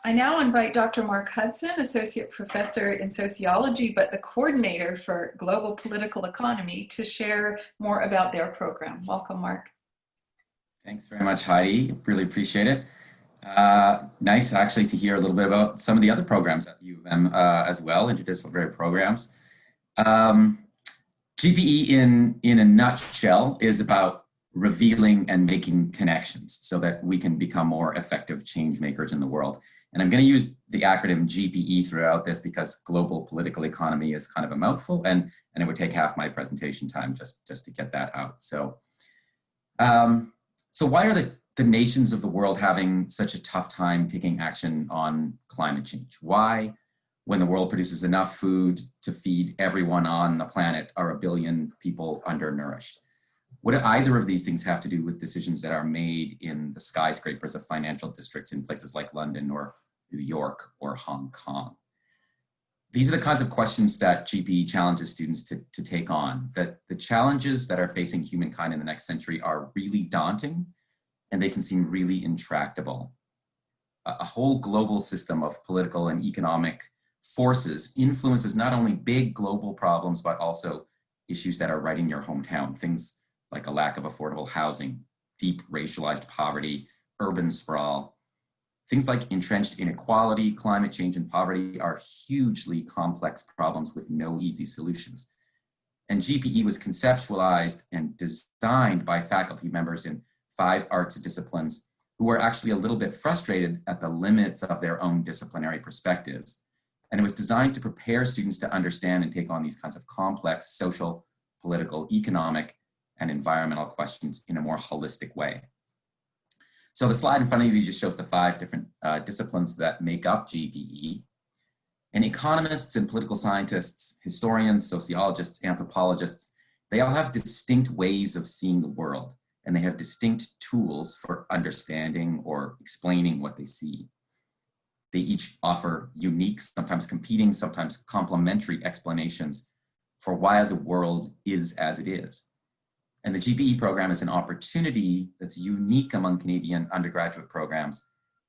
I now invite Dr. Mark Hudson, Associate Professor in Sociology, but the coordinator for Global Political Economy, to share more about their program. Welcome, Mark. Thanks very much, Heidi. Really appreciate it. Nice actually to hear a little bit about some of the other programs at U of M as well, interdisciplinary programs. GPE in a nutshell is about revealing and making connections so that we can become more effective change makers in the world. And I'm going to use the acronym GPE throughout this because global political economy is kind of a mouthful, and it would take half my presentation time just to get that out. So why are the nations of the world having such a tough time taking action on climate change? Why, when the world produces enough food to feed everyone on the planet, are 1 billion people undernourished? What do either of these things have to do with decisions that are made in the skyscrapers of financial districts in places like London or New York or Hong Kong? These are the kinds of questions that GPE challenges students to take on, that the challenges that are facing humankind in the next century are really daunting, and they can seem really intractable. A whole global system of political and economic forces influences not only big global problems, but also issues that are right in your hometown, things like a lack of affordable housing, deep racialized poverty, urban sprawl. Things like entrenched inequality, climate change, and poverty are hugely complex problems with no easy solutions. And GPE was conceptualized and designed by faculty members in 5 arts disciplines who were actually a little bit frustrated at the limits of their own disciplinary perspectives. And it was designed to prepare students to understand and take on these kinds of complex social, political, economic, and environmental questions in a more holistic way. So the slide in front of you just shows the 5 different disciplines that make up GPE. And economists and political scientists, historians, sociologists, anthropologists, they all have distinct ways of seeing the world, and they have distinct tools for understanding or explaining what they see. They each offer unique, sometimes competing, sometimes complementary explanations for why the world is as it is. And the GPE program is an opportunity that's unique among Canadian undergraduate programs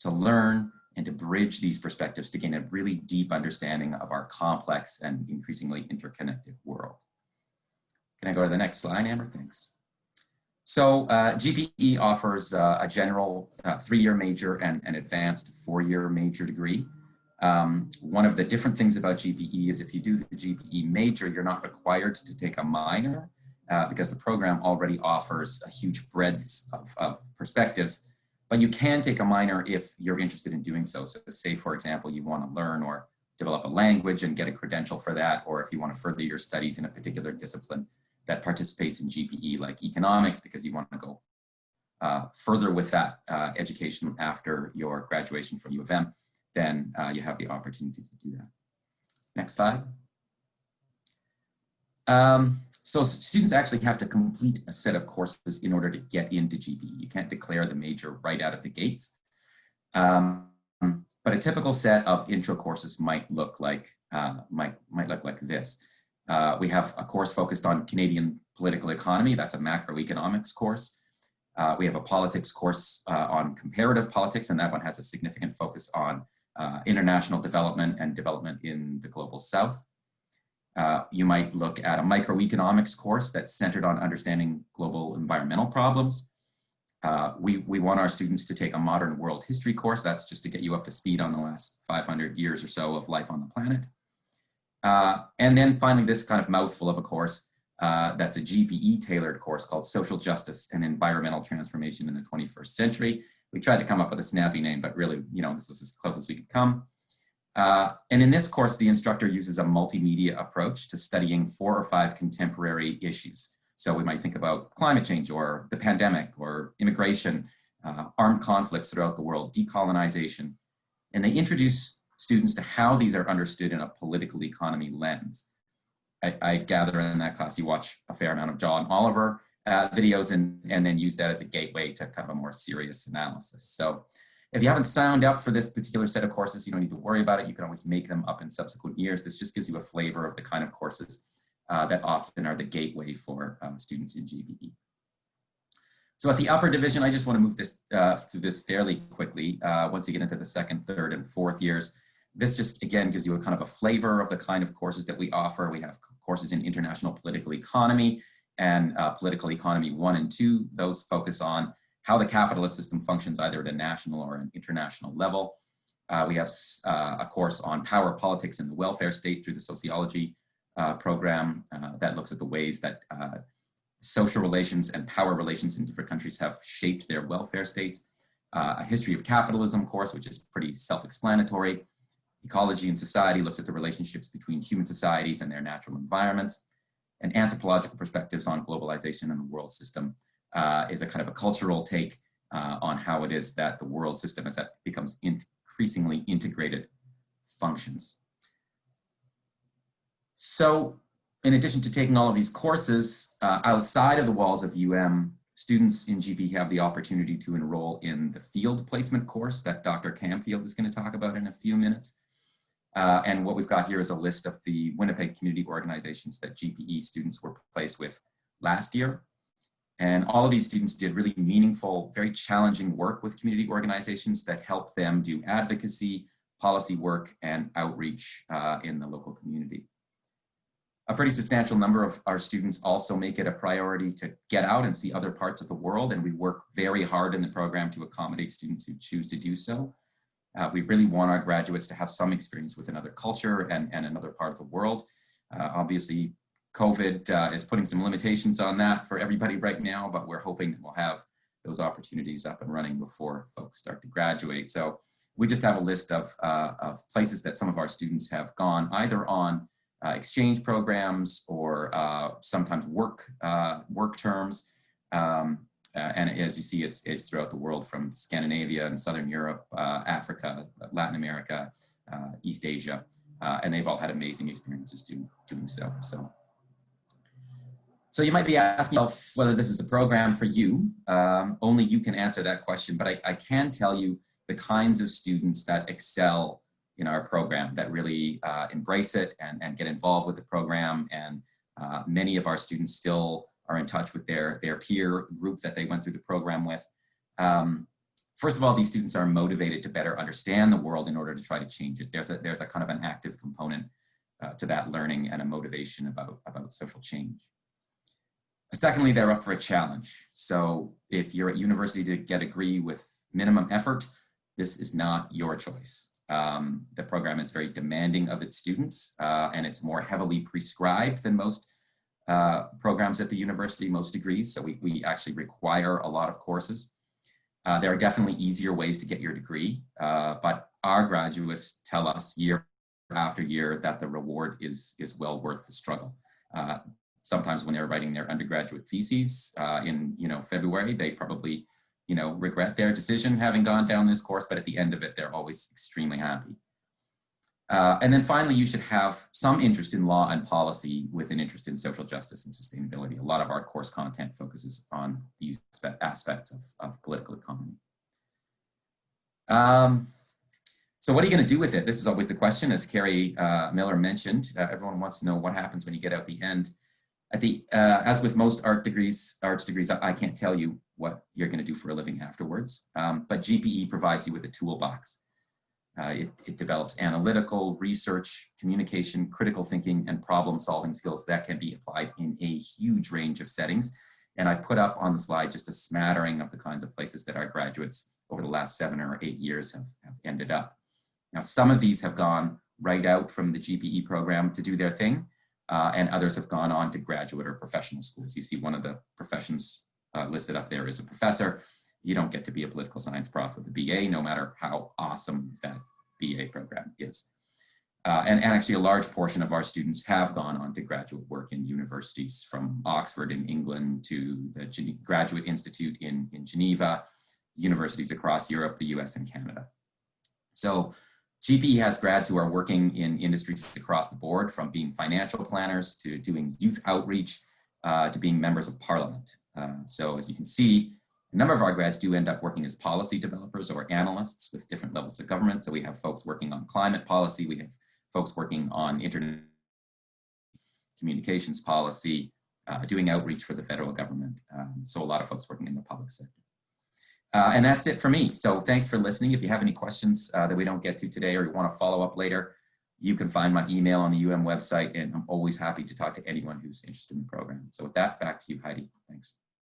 to learn and to bridge these perspectives to gain a really deep understanding of our complex and increasingly interconnected world. Can I go to the next slide, Amber? Thanks. So GPE offers a general 3-year major and an advanced 4-year major degree. One of the different things about GPE is if you do the GPE major, you're not required to take a minor because the program already offers a huge breadth of perspectives, but you can take a minor if you're interested in doing so. So say, for example, you want to learn or develop a language and get a credential for that, or if you want to further your studies in a particular discipline that participates in GPE, like economics, because you want to go further with that education after your graduation from U of M, then you have the opportunity to do that. Next slide. So students actually have to complete a set of courses in order to get into GPE. You can't declare the major right out of the gates. But a typical set of intro courses might look like this. We have a course focused on Canadian political economy. That's a macroeconomics course. We have a politics course on comparative politics, and that one has a significant focus on international development and development in the global south. You might look at a microeconomics course that's centered on understanding global environmental problems. We want our students to take a modern world history course. That's just to get you up to speed on the last 500 years or so of life on the planet. And then finally, this kind of mouthful of a course that's a GPE tailored course called Social Justice and Environmental Transformation in the 21st Century. We tried to come up with a snappy name, but really, this was as close as we could come. And in this course, the instructor uses a multimedia approach to studying 4 or 5 contemporary issues. So we might think about climate change or the pandemic or immigration, armed conflicts throughout the world, decolonization. And they introduce students to how these are understood in a political economy lens. I gather in that class you watch a fair amount of John Oliver videos and then use that as a gateway to kind of a more serious analysis. So if you haven't signed up for this particular set of courses, you don't need to worry about it. You can always make them up in subsequent years. This just gives you a flavor of the kind of courses that often are the gateway for students in GPE. So at the upper division, I just want to move this through this fairly quickly. Once you get into the second, third, and fourth years, this just, again, gives you a kind of a flavor of the kind of courses that we offer. We have courses in international political economy and political economy 1 and 2. Those focus on how the capitalist system functions either at a national or an international level. We have a course on power, politics, and the welfare state through the sociology program that looks at the ways that social relations and power relations in different countries have shaped their welfare states. A history of capitalism course, which is pretty self-explanatory. Ecology and society looks at the relationships between human societies and their natural environments. And anthropological perspectives on globalization and the world system is a kind of a cultural take on how it is that the world system, as that becomes increasingly integrated, functions. So in addition to taking all of these courses outside of the walls of students in GP have the opportunity to enroll in the field placement course that Dr. Camfield is going to talk about in a few minutes. And what we've got here is a list of the Winnipeg community organizations that GPE students were placed with last year. And all of these students did really meaningful, very challenging work with community organizations that helped them do advocacy, policy work, and outreach in the local community. A pretty substantial number of our students also make it a priority to get out and see other parts of the world, and we work very hard in the program to accommodate students who choose to do so. We really want our graduates to have some experience with another culture and another part of the world. Obviously, COVID is putting some limitations on that for everybody right now, but we're hoping that we'll have those opportunities up and running before folks start to graduate. So we just have a list of places that some of our students have gone either on exchange programs or sometimes work terms. And as you see, it's throughout the world from Scandinavia and Southern Europe, Africa, Latin America, East Asia, and they've all had amazing experiences doing so. So you might be asking yourself whether this is a program for you. Only you can answer that question, but I can tell you the kinds of students that excel in our program, that really embrace it and get involved with the program. And many of our students still are in touch with their peer group that they went through the program with. First of all, these students are motivated to better understand the world in order to try to change it. There's a kind of an active component to that learning and a motivation about social change. Secondly, they're up for a challenge. So if you're at university to get a degree with minimum effort, this is not your choice. The program is very demanding of its students, and it's more heavily prescribed than most programs at the university, most degrees. So we actually require a lot of courses. There are definitely easier ways to get your degree, but our graduates tell us year after year that the reward is well worth the struggle. Sometimes when they're writing their undergraduate theses in February, they probably regret their decision having gone down this course, but at the end of it, they're always extremely happy. And then finally, you should have some interest in law and policy with an interest in social justice and sustainability. A lot of our course content focuses on these aspects of political economy. So what are you going to do with it? This is always the question, as Carrie Miller mentioned. Everyone wants to know what happens when you get out the end. As with most arts degrees, I can't tell you what you're going to do for a living afterwards, but GPE provides you with a toolbox. It develops analytical, research, communication, critical thinking, and problem-solving skills that can be applied in a huge range of settings. And I've put up on the slide just a smattering of the kinds of places that our graduates over the last 7 or 8 years have ended up. Now, some of these have gone right out from the GPE program to do their thing, and others have gone on to graduate or professional schools. You see one of the professions listed up there is a professor. You don't get to be a political science prof with a BA, no matter how awesome that BA program is. And actually a large portion of our students have gone on to graduate work in universities, from Oxford in England to the Graduate Institute in Geneva, universities across Europe, the US, and Canada. So GPE has grads who are working in industries across the board, from being financial planners to doing youth outreach to being members of parliament. So as you can see, a number of our grads do end up working as policy developers or analysts with different levels of government. So we have folks working on climate policy, we have folks working on internet communications policy, doing outreach for the federal government. So a lot of folks working in the public sector. And that's it for me. So thanks for listening. If you have any questions that we don't get to today or you want to follow up later, you can find my email on the UM website, and I'm always happy to talk to anyone who's interested in the program. So with that, back to you, Heidi.